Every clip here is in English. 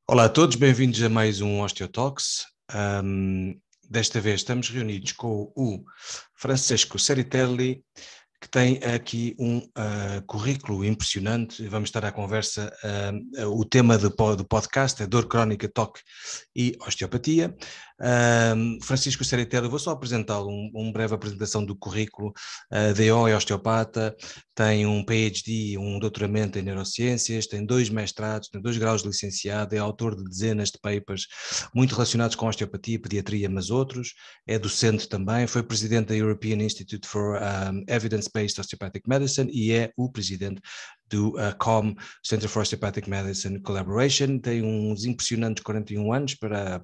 Olá a todos, bem-vindos a mais um Osteotalks. Desta vez estamos reunidos com o Francesco Cerritelli, que tem aqui um currículo impressionante. Vamos estar à conversa. O tema do podcast é dor crónica, toque e osteopatia. Francesco Cerritelli, vou só apresentá-lo, uma breve apresentação do currículo. DO é osteopata, tem um PhD, um doutoramento em neurociências, tem 2 mestrados, tem 2 graus de licenciado, é autor de dezenas de papers muito relacionados com osteopatia, pediatria, mas outros. É docente também, foi presidente da European Institute for Evidence-Based Osteopathic Medicine e é o presidente do COM, Center for Osteopathic Medicine Collaboration. Tem uns impressionantes 41 anos para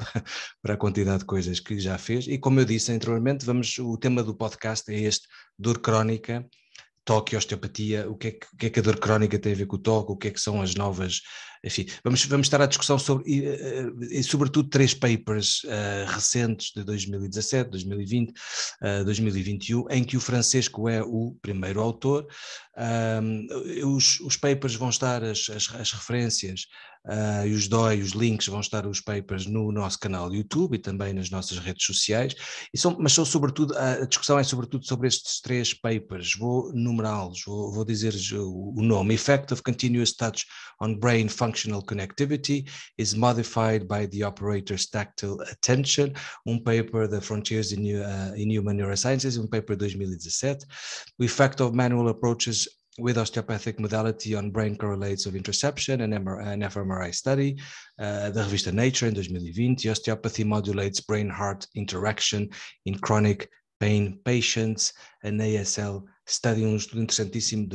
a quantidade de coisas que já fez. E como eu disse anteriormente, o tema do podcast é este, dor crónica, toque e osteopatia. O que é que a dor crónica tem a ver com o toque, o que é que são as novas, enfim, vamos estar à discussão sobre, e sobretudo 3 papers recentes de 2017, 2020, 2021, em que o Francesco é o primeiro autor. Os papers vão estar, as referências e os links vão estar os papers no nosso canal do YouTube e também nas nossas redes sociais, mas são sobretudo, a discussão é sobretudo sobre estes 3 papers. Vou numerá-los, vou dizer-lhes o nome. Effective continuous touch on brain functional connectivity is modified by the operator's tactile attention, um paper da Frontiers in Human Neurosciences, um paper de 2017. The effect of manual approaches with osteopathic modality on brain correlates of interoception, an fMRI study, da revista Nature, em 2020. Osteopathy modulates brain-heart interaction in chronic pain patients, an ASL study, um estudo interessantíssimo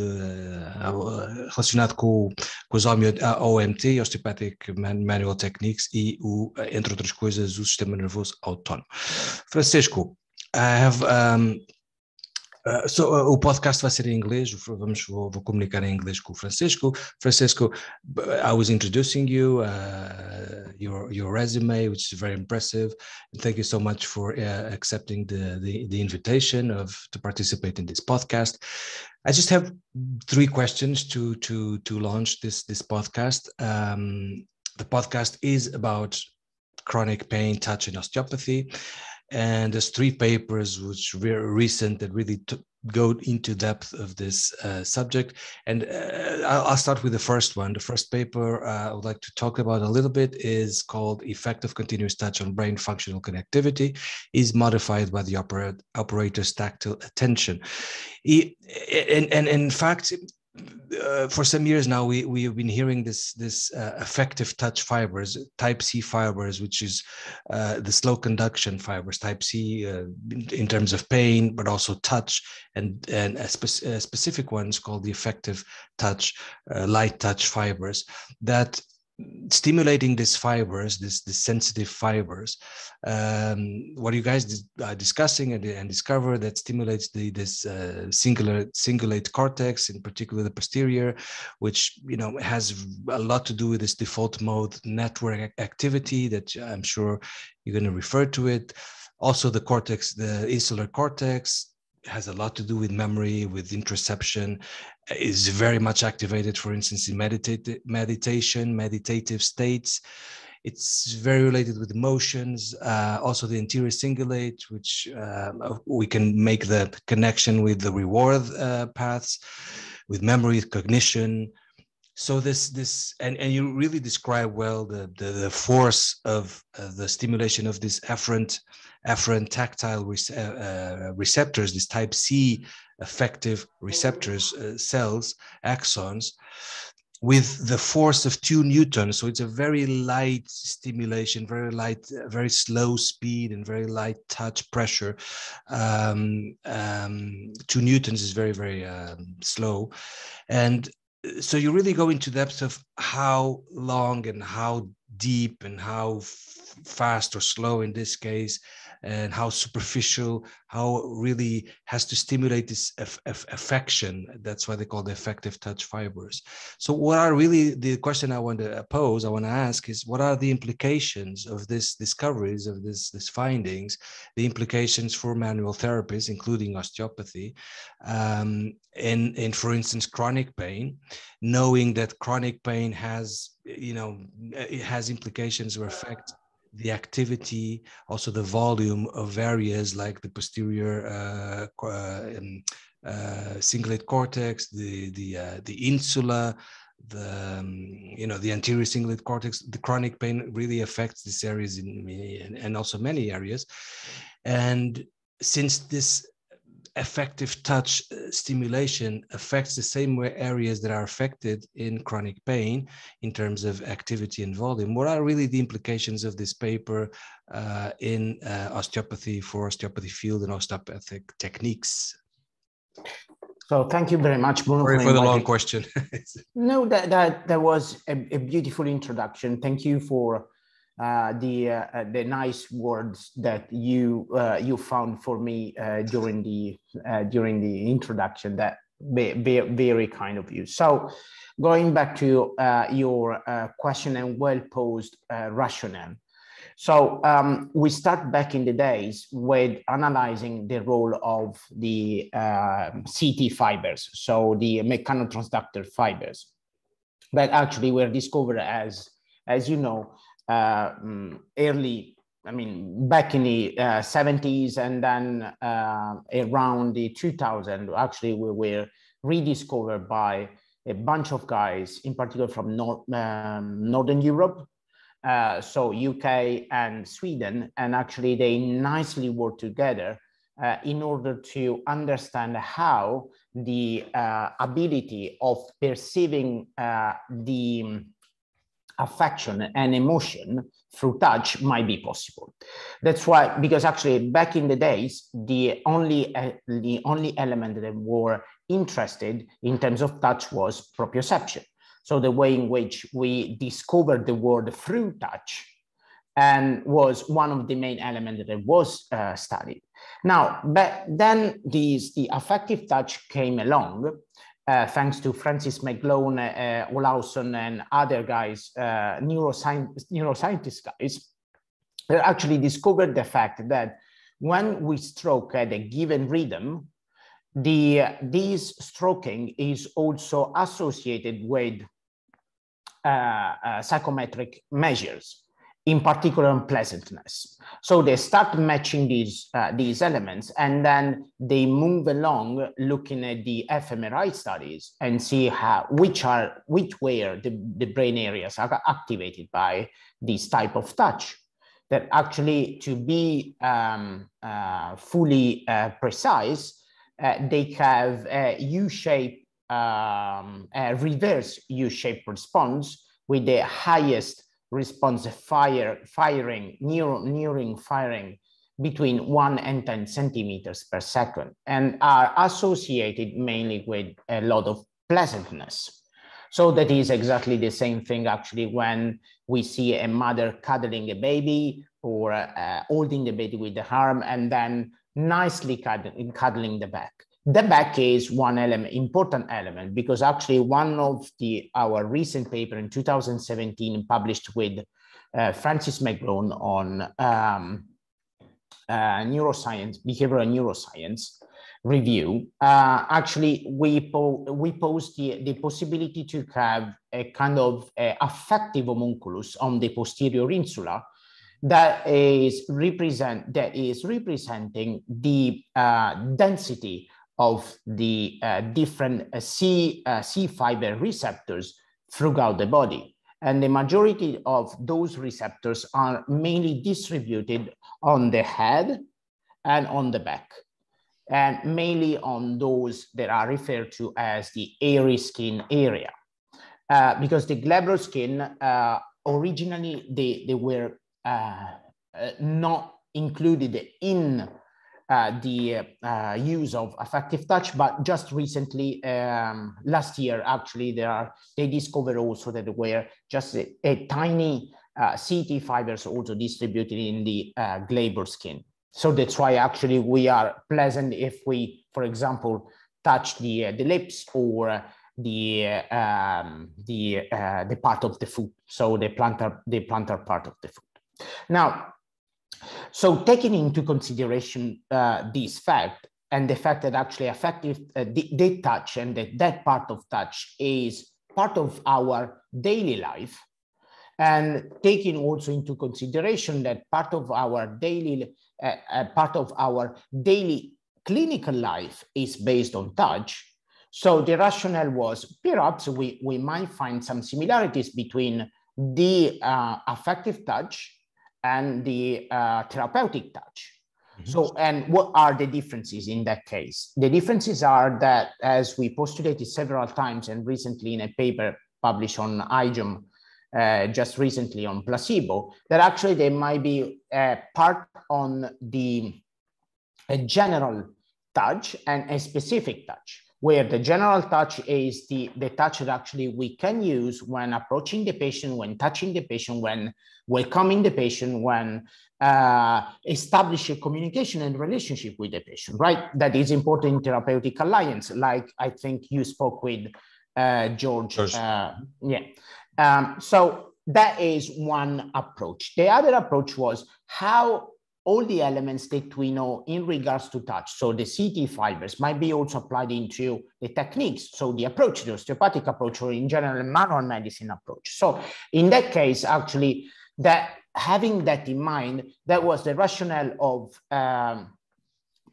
relacionado com os OMT, Osteopathic Manual Techniques, e, entre outras coisas, o sistema nervoso autónomo. Francesco, I have... o podcast vai ser em inglês, vou comunicar em inglês com o Francesco. Francesco, I was introducing you, your resume, which is very impressive. And thank you so much for accepting the invitation to participate in this podcast. I just have 3 questions to launch this podcast. The podcast is about chronic pain, touch, and osteopathy. And there's 3 papers which were recent that really go into depth of this subject. And I'll start with the first one. The first paper I would like to talk about a little bit is called Effective Continuous Touch on Brain Functional Connectivity is Modified by the Operator's Tactile Attention. And in fact, for some years now, we have been hearing this affective touch fibers, type C fibers, which is the slow conduction fibers, type C in terms of pain, but also touch, and a specific ones called the effective touch, light touch fibers, that stimulating these fibers, these sensitive fibers, what you guys are discussing and discover that stimulates this cingulate cortex, in particular the posterior, which has a lot to do with this default mode network activity that I'm sure you're going to refer to it. Also the cortex, the insular cortex, has a lot to do with memory, with interoception, is very much activated, for instance, in meditation, meditative states. It's very related with emotions. Also the anterior cingulate, which we can make the connection with the reward paths, with memory, cognition. So and you really describe well the force of the stimulation of this afferent tactile receptors, these type C affective receptors, cells, axons, with the force of 2 newtons. So it's a very light stimulation, very light, very slow speed, and very light touch pressure. 2 newtons is very, very slow. And so you really go into depth of how long and how deep and how fast or slow in this case and how superficial, how it really has to stimulate this affection. That's why they call the affective touch fibers. So what are really the question I want to pose, I want to ask is, what are the implications of this discoveries, of this findings, the implications for manual therapies, including osteopathy, and for instance, chronic pain, knowing that chronic pain has, it has implications or affect the activity, also the volume of areas like the posterior cingulate cortex, the insula, the anterior cingulate cortex. The chronic pain really affects these areas and also many areas. And since this affective touch stimulation affects the same areas that are affected in chronic pain in terms of activity and volume, what are really the implications of this paper in osteopathy, for osteopathy field and osteopathic techniques? So thank you very much, Bruno. Sorry for the long question. No, that was a beautiful introduction. Thank you for the nice words that you found for me during the introduction. That very kind of you. So going back to your question and well posed rationale. So we start back in the days with analyzing the role of the CT fibers, so the mechanotransductive fibers, that actually were discovered as you know, early, back in the 70s, and then around the 2000, actually we were rediscovered by a bunch of guys, in particular from Northern Europe, so UK and Sweden, and actually they nicely work together in order to understand how the ability of perceiving the affection and emotion through touch might be possible. That's why, because actually back in the days, the only element that were interested in terms of touch was proprioception. So the way in which we discovered the word through touch, and was one of the main elements that was studied. Now, but then the affective touch came along, thanks to Francis McGlone, Olauson, and other guys, neuroscientist guys, that actually discovered the fact that when we stroke at a given rhythm, this stroking is also associated with psychometric measures, in particular unpleasantness. So they start matching these elements, and then they move along looking at the fMRI studies and see which were the brain areas are activated by this type of touch. That actually, to be fully precise, they have a U-shaped, reverse U-shaped response with the highest response firing between 1 and 10 centimeters per second, and are associated mainly with a lot of pleasantness. So that is exactly the same thing actually when we see a mother cuddling a baby, or holding the baby with the arm and then nicely cuddling the back. The back is one important element, because actually one of our recent paper in 2017 published with Francis McGlone on neuroscience, behavioral neuroscience review, actually we posed the possibility to have a kind of affective homunculus on the posterior insula that is representing the density of the different C fiber receptors throughout the body. And the majority of those receptors are mainly distributed on the head and on the back, and mainly on those that are referred to as the airy skin area. Because the glabral skin, originally they were not included in the use of affective touch, but just recently, last year, actually, they discovered also that there were just a tiny CT fibers also distributed in the glabral skin. So that's why actually we are pleasant if we, for example, touch the lips or the part of the foot, so the plantar part of the foot. Now, so taking into consideration this fact and the fact that actually affective the touch and that part of touch is part of our daily life, and taking also into consideration that part of our daily clinical life is based on touch. So the rationale was perhaps we might find some similarities between the affective touch and the therapeutic touch. Mm-hmm. So, and what are the differences in that case? The differences are that, as we postulated several times and recently in a paper published on IGEM, just recently on placebo, that actually there might be a part on a general touch and a specific touch, where the general touch is the touch that actually we can use when approaching the patient, when touching the patient, when welcoming the patient, when establishing communication and relationship with the patient, right? That is important in therapeutic alliance, like I think you spoke with George. So that is one approach. The other approach was how all the elements that we know in regards to touch, so the CT fibers, might be also applied into the techniques. So the approach, the osteopathic approach, or in general, manual medicine approach. So in that case, actually, that having that in mind, that was the rationale of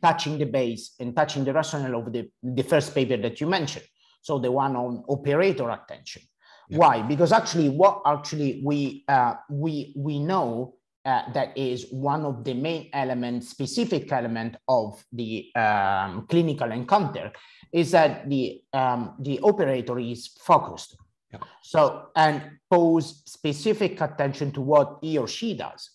touching the base and touching the rationale of the first paper that you mentioned. So the one on operator attention. Yeah. Why? Because actually, what actually we know that is one of the main elements, specific element of the clinical encounter, is that the operator is focused. Yeah. So, and pose specific attention to what he or she does.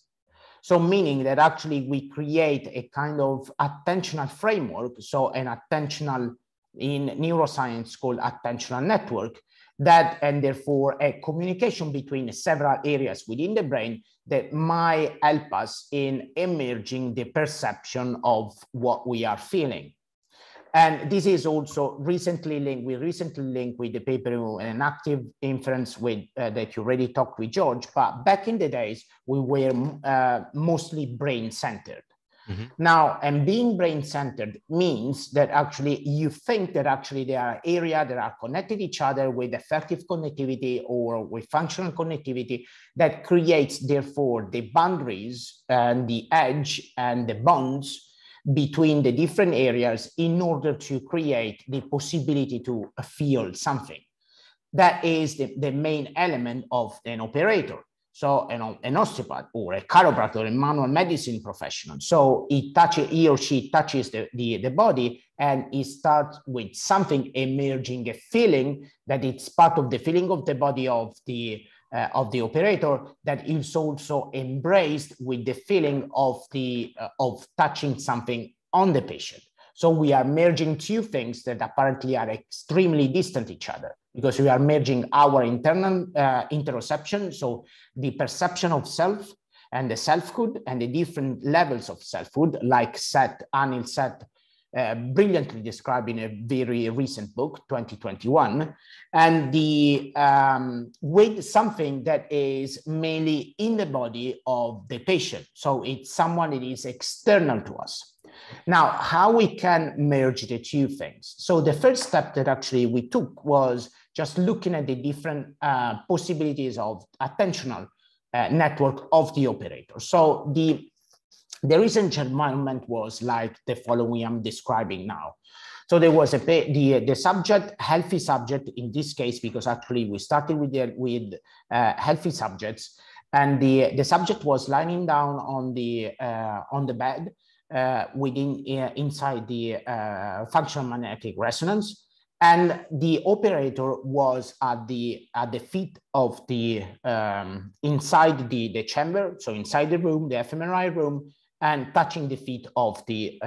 So meaning that actually we create a kind of attentional framework, so an attentional, in neuroscience called attentional network, that, and therefore a communication between several areas within the brain that might help us in emerging the perception of what we are feeling. And this is also recently linked, we recently linked with the paper an active inference with that you already talked with George, but back in the days, we were mostly brain-centered. Mm-hmm. Now, and being brain-centered means that actually you think that actually there are areas that are connected to each other with effective connectivity or with functional connectivity that creates, therefore, the boundaries and the edge and the bonds between the different areas in order to create the possibility to feel something. That is the main element of an operator. So an osteopath or a chiropractor, a manual medicine professional. So he or she touches the body, and he starts with something emerging, a feeling that it's part of the feeling of the body of the operator, that is also embraced with the feeling of touching something on the patient. So we are merging two things that apparently are extremely distant each other, because we are merging our internal interoception, so the perception of self and the selfhood and the different levels of selfhood, like Anil Seth brilliantly described in a very recent book, 2021, and with something that is mainly in the body of the patient. So it's someone that is external to us. Now, how we can merge the two things? So the first step that actually we took was just looking at the different possibilities of attentional network of the operator. So the recent environment was like the following I'm describing now. So there was the subject, healthy subject in this case, because actually we started with healthy subjects, and the subject was lying down on the bed inside the functional magnetic resonance, and the operator was at the feet of the inside the chamber, so inside the room, the fMRI room, and touching the feet of the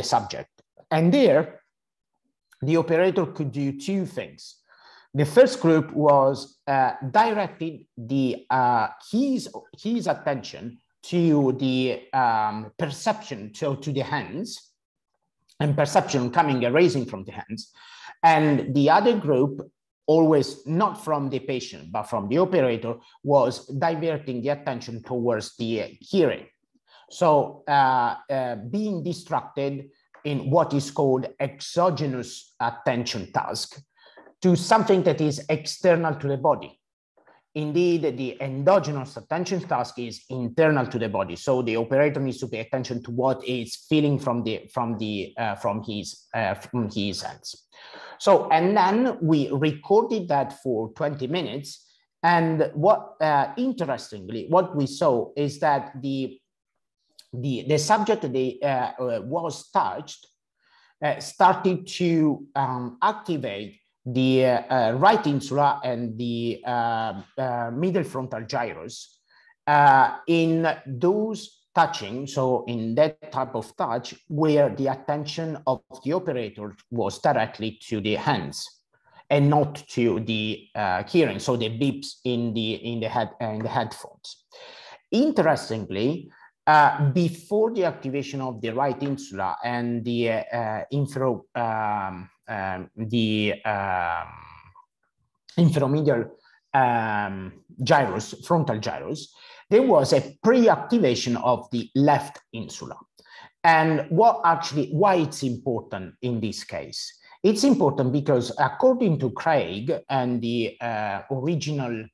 subject. And there, the operator could do two things. The first group was directed his attention to the perception, so to the hands, and perception coming arising from the hands. And the other group, always not from the patient, but from the operator, was diverting the attention towards the hearing. So being distracted in what is called exogenous attention task to something that is external to the body. Indeed, the endogenous attention task is internal to the body. So the operator needs to pay attention to what is feeling from his hands. So, and then we recorded that for 20 minutes. And what interestingly, what we saw is that the subject was touched started to activate the right insula and the middle frontal gyrus in those touching, so in that type of touch where the attention of the operator was directly to the hands and not to the hearing, so the beeps in the headphones. Interestingly, before the activation of the right insula and the infromedial gyrus, frontal gyrus, there was a pre-activation of the left insula. And why it's important in this case? It's important because according to Craig and the original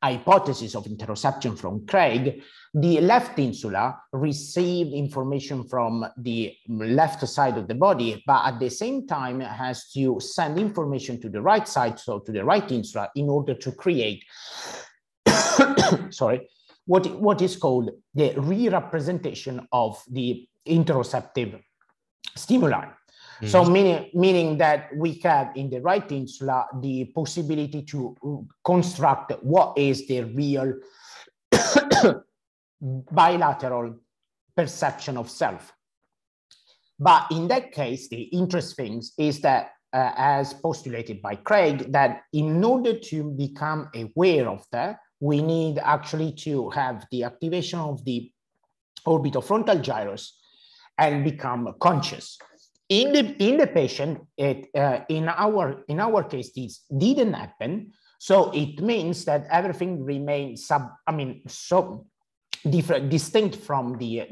hypothesis of interoception from Craig, the left insula received information from the left side of the body, but at the same time has to send information to the right side, so to the right insula, in order to create sorry, what is called the re-representation of the interoceptive stimuli. Mm-hmm. So meaning that we have in the right insula the possibility to construct what is the real bilateral perception of self. But in that case, the interesting thing is that, as postulated by Craig, that in order to become aware of that, we need actually to have the activation of the orbitofrontal gyrus and become conscious. In the patient, in our case, this didn't happen. So it means that everything remains distinct from the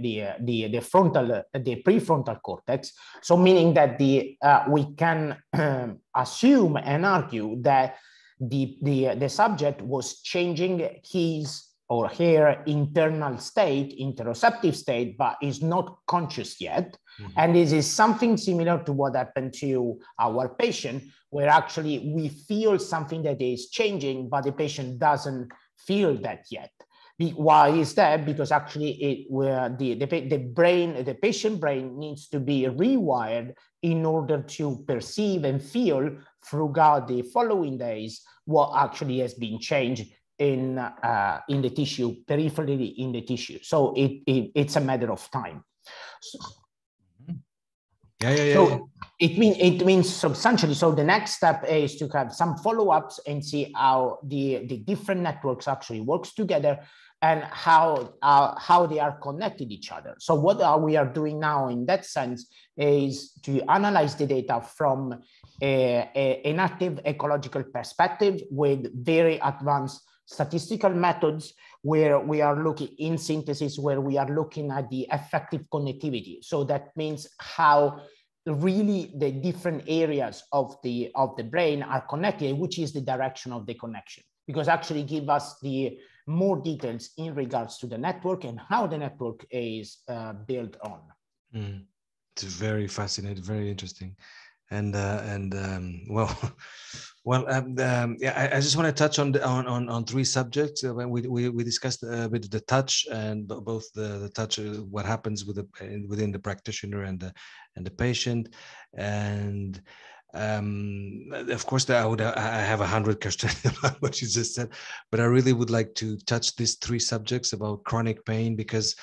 prefrontal cortex. So meaning that we can assume and argue that the subject was changing his or her internal state, interoceptive state, but is not conscious yet. Mm-hmm. And this is something similar to what happened to our patient, where actually we feel something that is changing, but the patient doesn't feel that yet. Why is that? Because actually the patient brain needs to be rewired in order to perceive and feel throughout the following days what actually has been changed in the tissue, peripherally in the tissue. So it's a matter of time. So, so it means substantially. So the next step is to have some follow-ups and see how the different networks actually works together and how they are connected each other. So what we are doing now in that sense is to analyze the data from an active ecological perspective with very advanced statistical methods, where we are looking in synthesis, where we are looking at the affective connectivity. So that means how really the different areas of the brain are connected, which is the direction of the connection, because actually give us the more details in regards to the network and how the network is built on. It's very fascinating, very interesting. And yeah, I just want to touch on three subjects. We discussed a bit the touch, and both the touch, what happens within the practitioner and the patient, and of course I have 100 questions about what you just said, but I really would like to touch these three subjects about chronic pain, because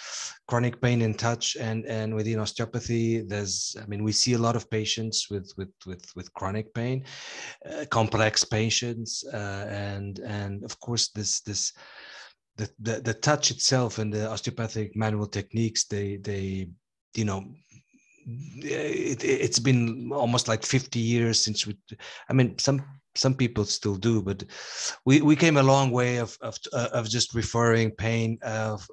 chronic pain in touch and within osteopathy, we see a lot of patients with chronic pain, complex patients, and of course this the touch itself and the osteopathic manual techniques, they you know, it's been almost like 50 years since we, I mean, some people still do, but we came a long way of just referring pain of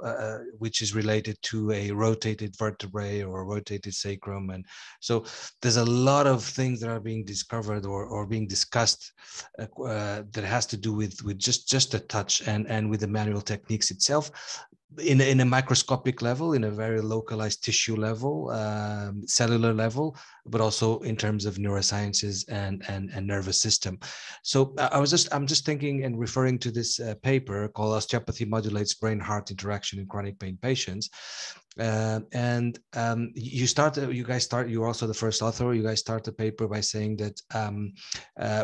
which is related to a rotated vertebrae or a rotated sacrum. And so there's a lot of things that are being discovered or being discussed that has to do with just a touch and with the manual techniques itself, in a microscopic level, in a very localized tissue level, cellular level, but also in terms of neurosciences and nervous system. So I'm just thinking and referring to this paper called Osteopathy Modulates Brain-Heart Interaction in Chronic Pain Patients. You're also the first author. You guys start the paper by saying that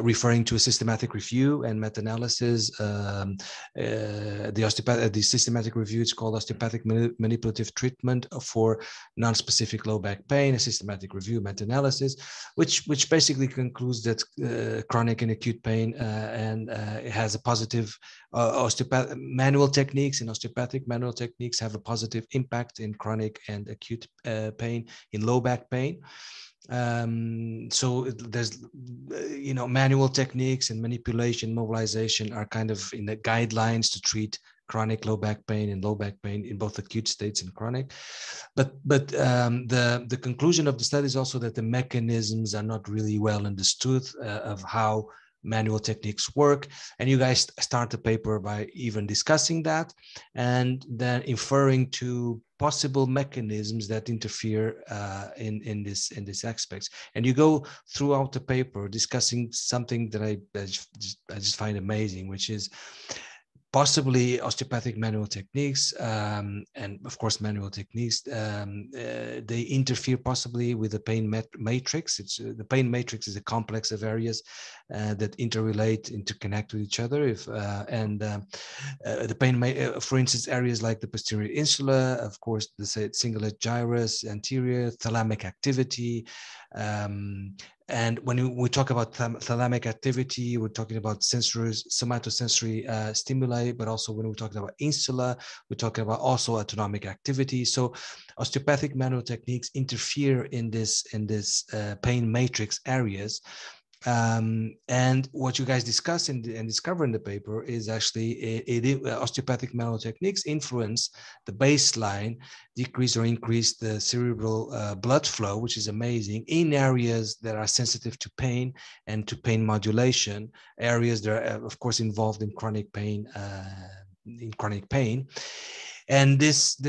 referring to a systematic review and meta-analysis, the systematic review is called Osteopathic Manipulative Treatment for Non-Specific Low Back Pain, a systematic review meta-analysis, which basically concludes that chronic and acute pain it has a positive manual techniques and osteopathic manual techniques have a positive impact in chronic and acute pain, in low back pain. So there's, manual techniques and manipulation, mobilization are kind of in the guidelines to treat chronic low back pain and low back pain in both acute states and chronic. But the conclusion of the study is also that the mechanisms are not really well understood of how manual techniques work. And you guys start the paper by even discussing that and then inferring to possible mechanisms that interfere in this aspects. And you go throughout the paper discussing something that I just find amazing, which is possibly osteopathic manual techniques, and of course manual techniques, they interfere possibly with the pain matrix. The pain matrix is a complex of areas that interrelate, interconnect with each other. The pain, for instance, areas like the posterior insula, of course, the cingulate gyrus, anterior, thalamic activity. And when we talk about thalamic activity, we're talking about somatosensory stimuli, but also when we're talking about insula, we're talking about also autonomic activity. So osteopathic manual techniques interfere in this pain matrix areas. And what you guys discuss and discover in the paper is actually osteopathic manual techniques influence the baseline, decrease or increase the cerebral blood flow, which is amazing, in areas that are sensitive to pain and to pain modulation, areas that are, of course, involved in chronic pain. And this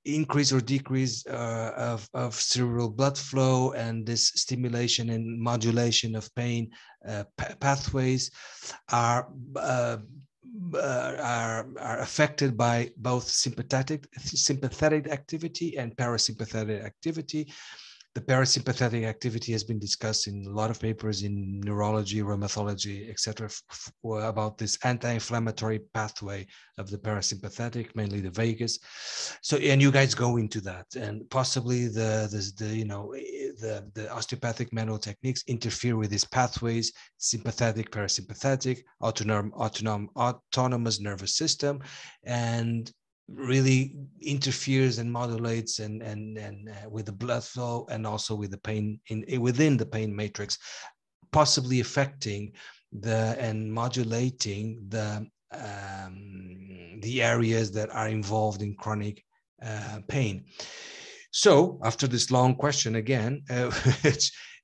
increase or decrease of cerebral blood flow and this stimulation and modulation of pain pathways are affected by both sympathetic activity and parasympathetic activity. The parasympathetic activity has been discussed in a lot of papers in neurology, rheumatology, etc., about this anti-inflammatory pathway of the parasympathetic, mainly the vagus. So, and you guys go into that, and possibly the osteopathic manual techniques interfere with these pathways: sympathetic, parasympathetic, autonomous nervous system, and really interferes and modulates and with the blood flow and also with the pain within the pain matrix, possibly affecting and modulating the areas that are involved in chronic pain. So after this long question again,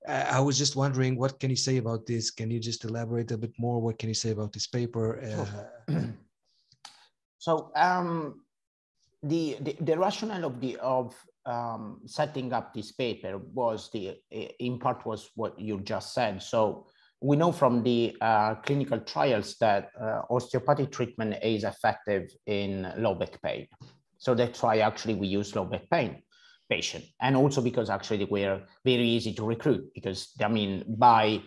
I was just wondering, what can you say about this? Can you just elaborate a bit more? What can you say about this paper? So the rationale of setting up this paper was in part was what you just said. So we know from the clinical trials that osteopathic treatment is effective in low back pain. So that's why actually we use low back pain patient, and also because actually they were very easy to recruit, because I mean by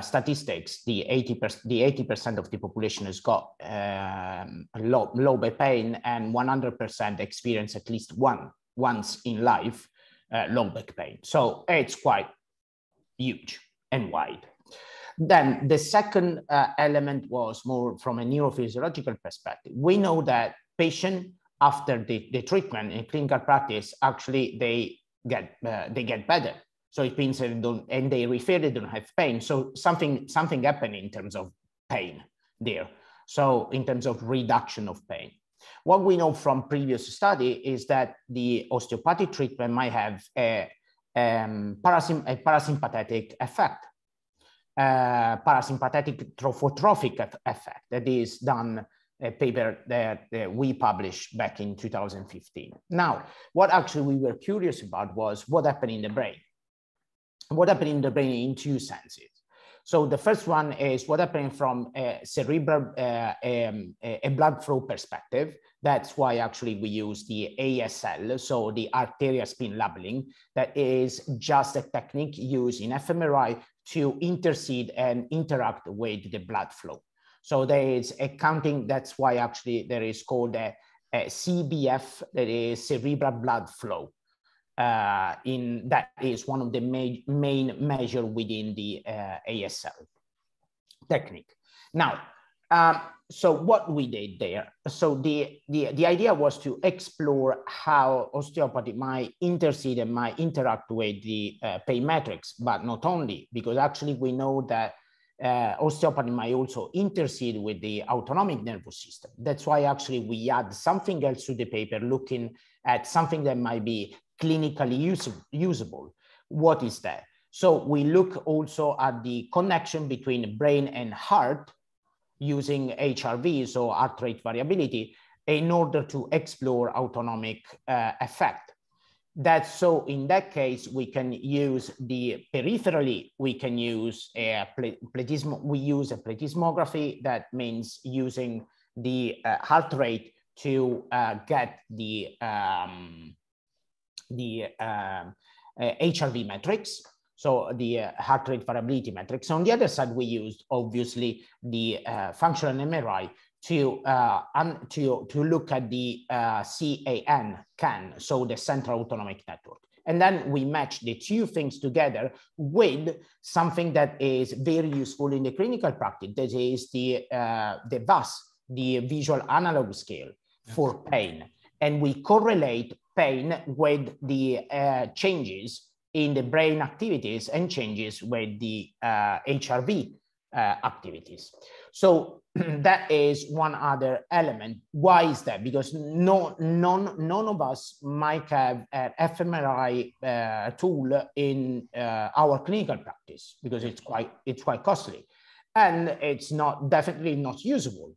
statistics, the 80% of the population has got low back pain, and 100% experience at least once in life low back pain. So it's quite huge and wide. Then the second element was more from a neurophysiological perspective. We know that patients after the treatment in clinical practice, actually they get better. So it means that they refer they don't have pain. So something happened in terms of pain there. So in terms of reduction of pain. What we know from previous study is that the osteopathic treatment might have a parasympathetic effect, parasympathetic trophotropic effect that is done a paper that we published back in 2015. Now, what actually we were curious about was what happened in the brain. What happened in the brain in two senses. So the first one is what happened from a cerebral, a blood flow perspective. That's why actually we use the ASL, so the arterial spin labeling. That is just a technique used in fMRI to intercede and interact with the blood flow. So there is a counting, that's why actually there is called a CBF, that is cerebral blood flow. That is one of the main measure within the ASL technique. Now, so what we did there, so the idea was to explore how osteopathy might intercede and might interact with the pain metrics, but not only, because actually we know that osteopathy might also intercede with the autonomic nervous system. That's why actually we add something else to the paper, looking at something that might be clinically usable. What is that? So we look also at the connection between brain and heart using HRV, so heart rate variability, in order to explore autonomic effect. That's so in that case, we can use the peripherally, we can use a plethysmography. That means using the heart rate to get the HRV metrics, so the heart rate variability metrics. On the other side, we used obviously the functional MRI to look at the CAN, so the central autonomic network. And then we match the two things together with something that is very useful in the clinical practice. That is the VAS, the visual analog scale for pain. And we correlate pain with the changes in the brain activities and changes with the HRV activities. So that is one other element. Why is that? Because none of us might have an fMRI tool in our clinical practice, because it's quite costly, and it's definitely not usable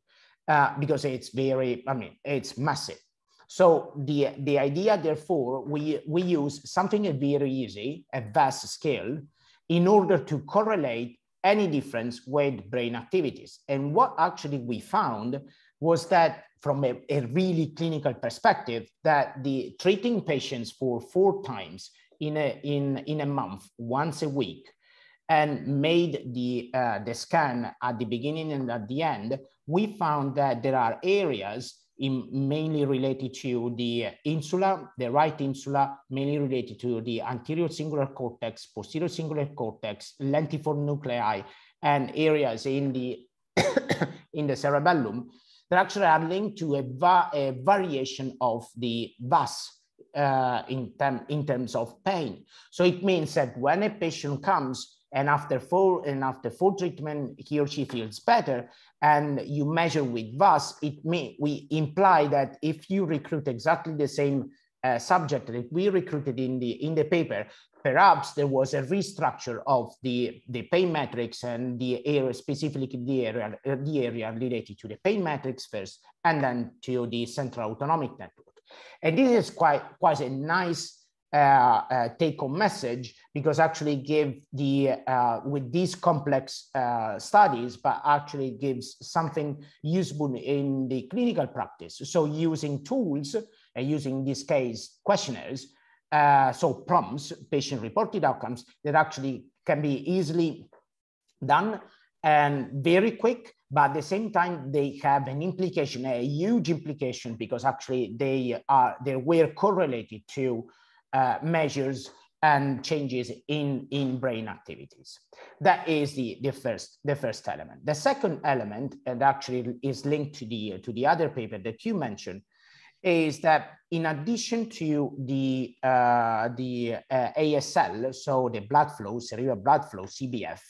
because it's it's massive. So the idea, therefore, we use something very easy, a VAS scale, in order to correlate any difference with brain activities. And what actually we found was that from a really clinical perspective, that the treating patients for 4 times in a month, once a week, and made the scan at the beginning and at the end, we found that there are areas mainly related to the insula, the right insula, mainly related to the anterior singular cortex, posterior singular cortex, lentiform nuclei, and areas in the in the cerebellum that actually are linked to a variation of the VAS in terms of pain. So it means that when a patient comes and after full treatment, he or she feels better, and you measure with VAS, we imply that if you recruit exactly the same subject that we recruited in the paper, perhaps there was a restructure of the pain metrics and the area, specifically the area related to the pain metrics first, and then to the central autonomic network. And this is quite a nice take-home message, because actually give with these complex studies, but actually gives something useful in the clinical practice. So using tools, using in this case questionnaires, so prompts, patient-reported outcomes, that actually can be easily done and very quick, but at the same time they have an implication, a huge implication, because actually they were correlated to measures and changes in brain activities. That is the first element. The second element, and actually is linked to the other paper that you mentioned, is that in addition to the ASL, so the blood flow, cerebral blood flow, CBF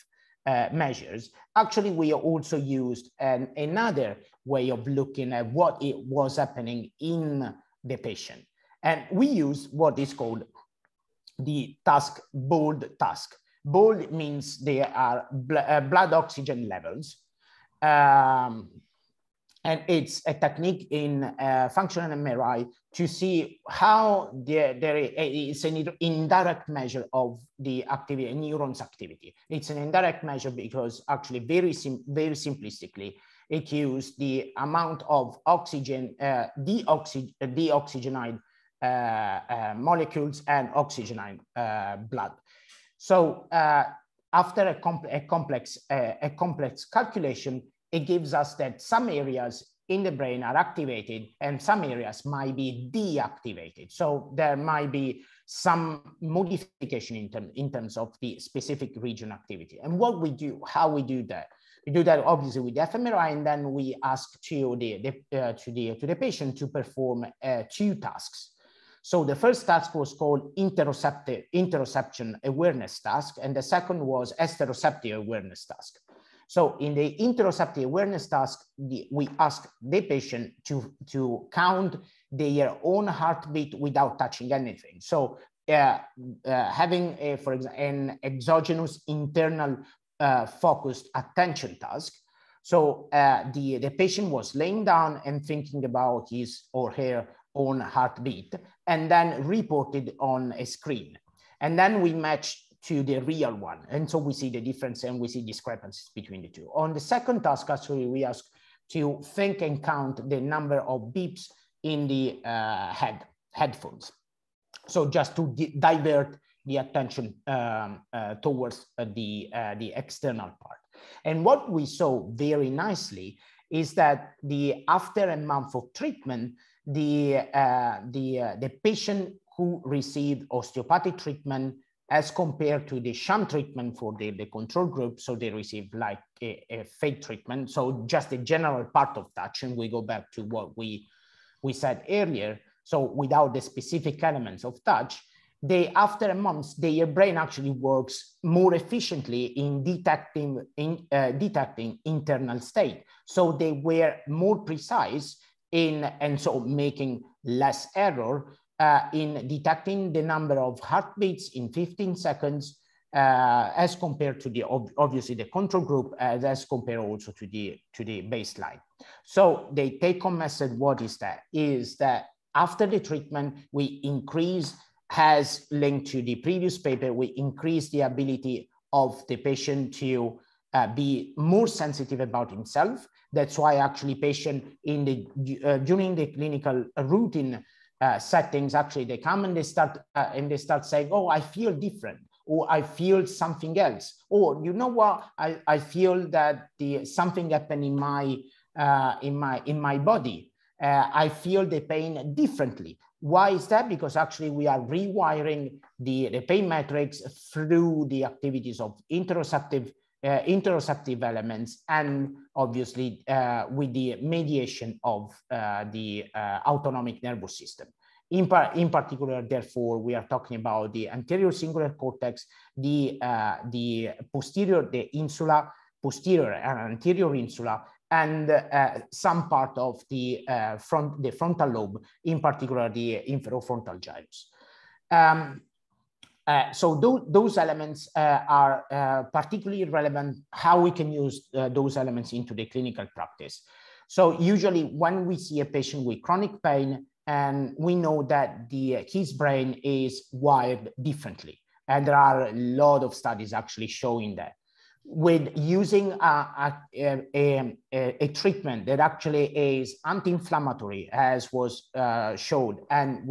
measures, actually we also used another way of looking at what it was happening in the patient. And we use what is called the task, BOLD task. BOLD means they are blood oxygen levels. And it's a technique in functional MRI to see how there is an indirect measure of the activity, neurons activity. It's an indirect measure because actually very simplistically, it uses the amount of oxygen, deoxygenized molecules and oxygenized blood. So after a complex calculation, it gives us that some areas in the brain are activated and some areas might be deactivated. So there might be some modification in terms of the specific region activity. And what we do, how we do that? We do that obviously with fMRI, and then we ask to the patient to perform 2 tasks. So the first task was called interoception awareness task, and the second was esteroceptive awareness task. So in the interoceptive awareness task, we ask the patient to count their own heartbeat without touching anything. So having, for example, an exogenous internal focused attention task. So the patient was laying down and thinking about his or her own heartbeat, and then reported on a screen. And then we matched to the real one. And so we see the difference and we see discrepancies between the two. On the second task, actually, we ask to think and count the number of beeps in the headphones. So just to divert the attention towards the external part. And what we saw very nicely is that after a month of treatment, the patient who received osteopathic treatment as compared to the sham treatment for the control group, so they received like a fake treatment, so just a general part of touch, and we go back to what we said earlier, so without the specific elements of touch, after a month, their brain actually works more efficiently in detecting internal state. So they were more precise and so making less error in detecting the number of heartbeats in 15 seconds as compared to obviously the control group, as compared also to the baseline. So the take-home message, what is that after the treatment, we increase, has linked to the previous paper, we increase the ability of the patient to be more sensitive about himself. That's why actually patient during the clinical routine settings, actually they come and they start saying, oh, I feel different, or I feel something else, or you know what, I feel that something happened in my body. I feel the pain differently. Why is that? Because actually we are rewiring the pain matrix through the activities of interoceptive elements, and obviously with the mediation of the autonomic nervous system. In particular, therefore, we are talking about the anterior cingulate cortex, the posterior, the insula, posterior and anterior insula, and some part of the frontal lobe, in particular the inferofrontal gyrus. So those elements are particularly relevant, how we can use those elements into the clinical practice. So usually when we see a patient with chronic pain, and we know that his brain is wired differently, and there are a lot of studies actually showing that, with using a treatment that actually is anti-inflammatory, as was showed, and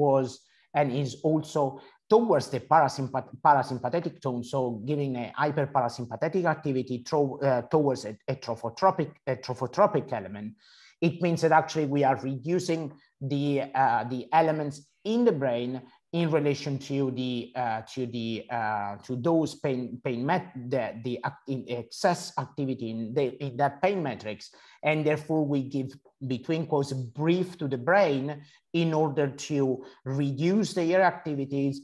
is also towards the parasympathetic tone, so giving a hyperparasympathetic activity towards a trophotropic element. It means that actually we are reducing the elements in the brain in relation to those the excess activity in that pain matrix, and therefore we give between quotes a brief to the brain in order to reduce the ear activities,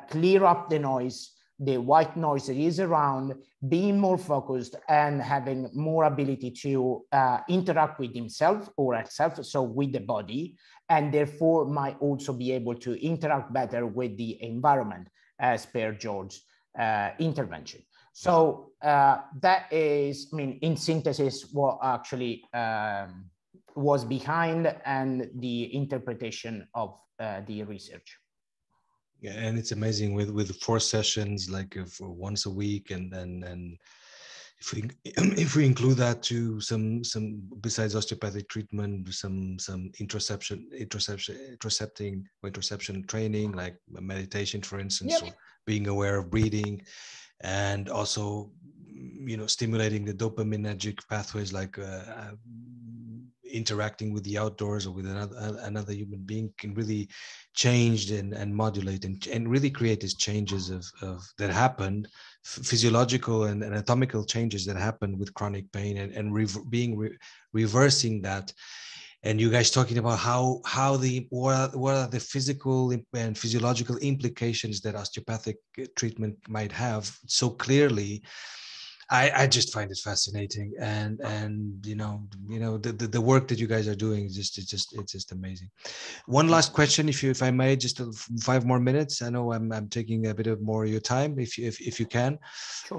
clear up the noise, the white noise that is around, being more focused and having more ability to interact with himself or herself, so with the body, and therefore might also be able to interact better with the environment as per George's intervention. So that is, I mean, in synthesis, what actually was behind and the interpretation of the research. Yeah, and it's amazing with 4 sessions, like for once a week, and if we include that to some besides osteopathic treatment, some interception training, like meditation, for instance, yep. or being aware of breathing, and also, you know, stimulating the dopaminergic pathways, like interacting with the outdoors or with another human being, can really change and modulate and really create these changes of that happened, physiological and anatomical changes that happen with chronic pain, and reversing that. And you guys talking about what are the physical and physiological implications that osteopathic treatment might have so clearly. I just find it fascinating, and you know the work that you guys are doing is just amazing. One last question, if I may, just 5 more minutes. I know I'm taking a bit of more of your time, if you can. Sure.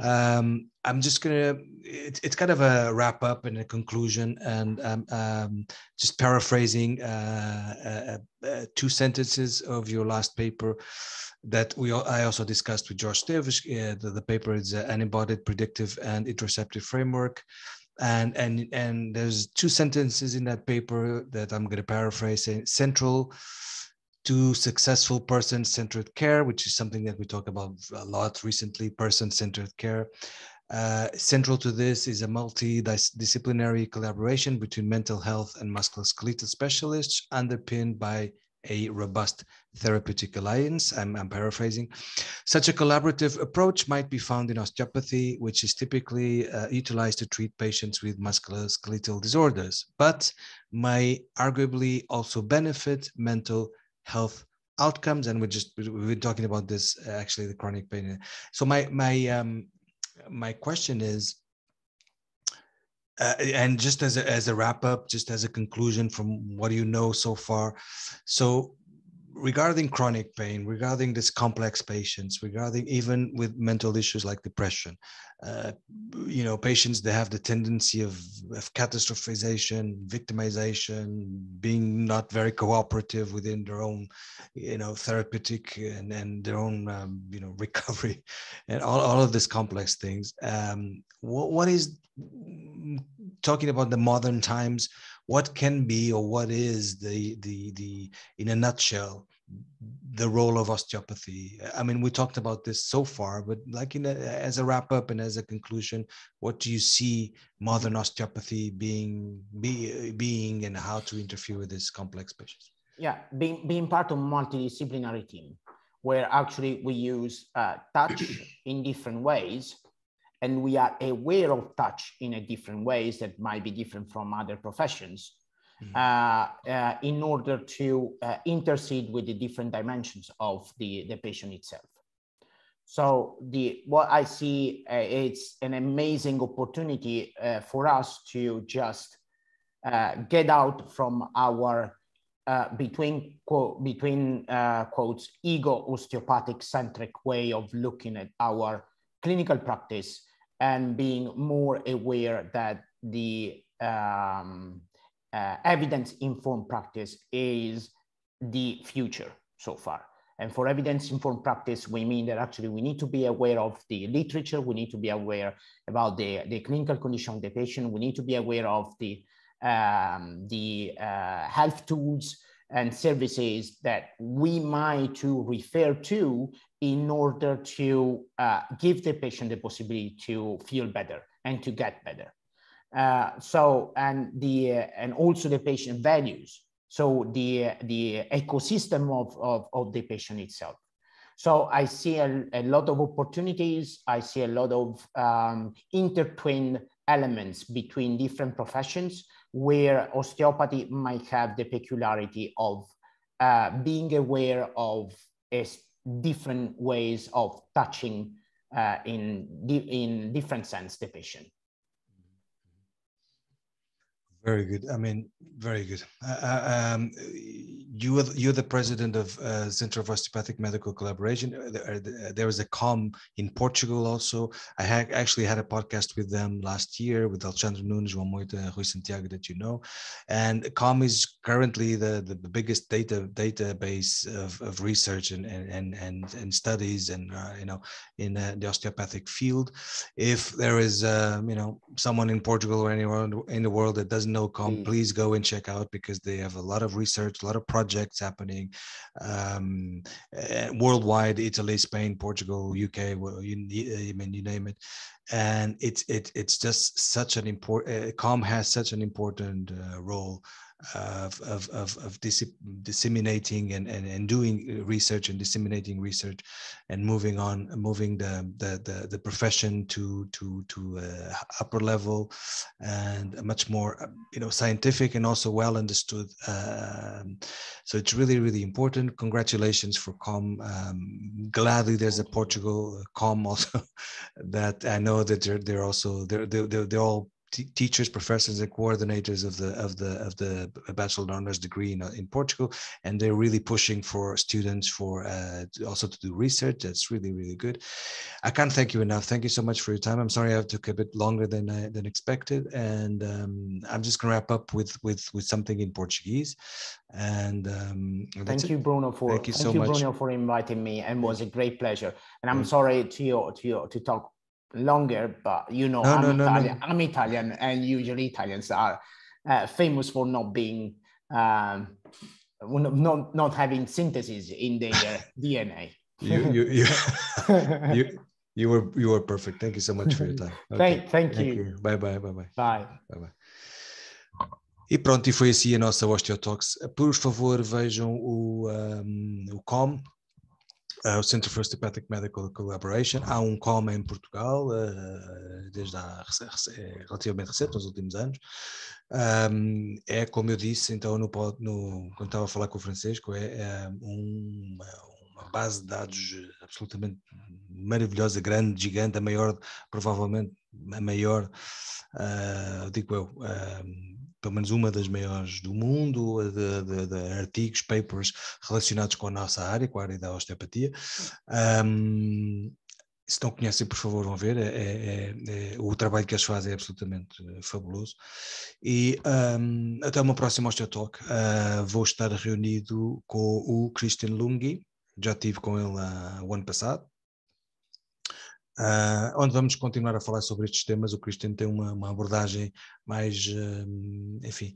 I'm just gonna. It's kind of a wrap up and a conclusion, and just paraphrasing 2 sentences of your last paper that I also discussed with George Davis. The paper is an embodied predictive and interoceptive framework, and there's 2 sentences in that paper that I'm going to paraphrase, saying central to successful person-centered care, which is something that we talk about a lot recently, person-centered care. Central to this is a multidisciplinary collaboration between mental health and musculoskeletal specialists, underpinned by a robust therapeutic alliance. I'm paraphrasing. Such a collaborative approach might be found in osteopathy, which is typically utilized to treat patients with musculoskeletal disorders, but may arguably also benefit mental health outcomes. And we've been talking about this, actually, the chronic pain. So my question is, and just as a wrap up, just as a conclusion from what you know so far, so regarding chronic pain, regarding this complex patients, regarding even with mental issues like depression, you know, patients that have the tendency of catastrophization, victimization, being not very cooperative within their own, you know, therapeutic and their own, you know, recovery, and all of these complex things. What is, talking about the modern times, what can be, or what is the in a nutshell, the role of osteopathy? I mean, we talked about this so far, but like as a wrap up and as a conclusion, what do you see modern osteopathy being, and how to interfere with these complex patients? Yeah, being part of a multidisciplinary team, where actually we use touch in different ways, and we are aware of touch in a different ways that might be different from other professions, in order to intercede with the different dimensions of the patient itself. So what I see, it's an amazing opportunity for us to just get out from our between quotes ego osteopathic centric way of looking at our clinical practice, and being more aware that the evidence-informed practice is the future so far. And for evidence-informed practice, we mean that actually we need to be aware of the literature, we need to be aware about the clinical condition of the patient, we need to be aware of the health tools and services that we might to refer to in order to give the patient the possibility to feel better and to get better. And also the patient values. so the ecosystem of the patient itself. So I see a lot of opportunities. I see a lot of intertwined elements between different professions, where osteopathy might have the peculiarity of being aware of different ways of touching in different sense the patient. Very good. I mean, very good. You're the president of Center of Osteopathic Medical Collaboration. There was a COM in Portugal also. I actually had a podcast with them last year with Alexandre Nunes, João Moita, Rui Santiago, that you know. And COM is currently the biggest database of research and studies and in the osteopathic field. If there is someone in Portugal or anywhere in the world that doesn't know COM, please go and check out, because they have a lot of research, a lot of projects happening worldwide: Italy, Spain, Portugal, UK, you name it. And it's just such an important, COM has such an important role of disseminating and doing research and disseminating research and moving the profession to upper level and a much more scientific and also well understood. So it's really, really important. Congratulations for COM. Gladly there's a Portugal COM also that I know that they're all teachers, professors, and coordinators of the bachelor honors degree in Portugal, and they're really pushing for students for also to do research. That's really, really good. I can't thank you enough. Thank you so much for your time. I'm sorry I took a bit longer than expected, and I'm just going to wrap up with something in Portuguese. And thank you, Bruno, thank you so much, Bruno, for inviting me, and it was a great pleasure. And I'm sorry to talk longer, but I'm Italian, and usually Italians are famous for not being not having synthesis in their DNA. You were perfect. Thank you so much for your time. Okay. Thank you. Bye. Bye. E pronto, e foi assim a nossa Osteotalks. Por favor, vejam o COM, o Center for Osteopathic Medical Collaboration. Há um COM em Portugal, desde relativamente recente, nos últimos anos. É como eu disse, então, quando estava a falar com o Francesco, é uma base de dados absolutamente maravilhosa, grande, gigante, a maior, provavelmente a maior, digo eu, pelo menos uma das maiores do mundo, de artigos, papers relacionados com a nossa área, com a área da osteopatia. Se não conhecem, por favor, vão ver. O trabalho que eles fazem é absolutamente fabuloso. E até uma próxima Osteotalk. Vou estar reunido com o Christian Lungi, já estive com ele o ano passado, onde vamos continuar a falar sobre estes temas. O Christian tem uma abordagem mais, enfim,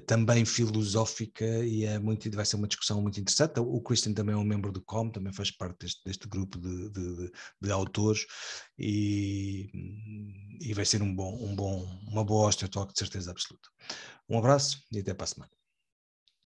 também filosófica, e vai ser uma discussão muito interessante. O Christian também é um membro do COM, também faz parte deste grupo de autores, e vai ser uma boa Osteotalk, de certeza absoluta. Um abraço e até para a semana.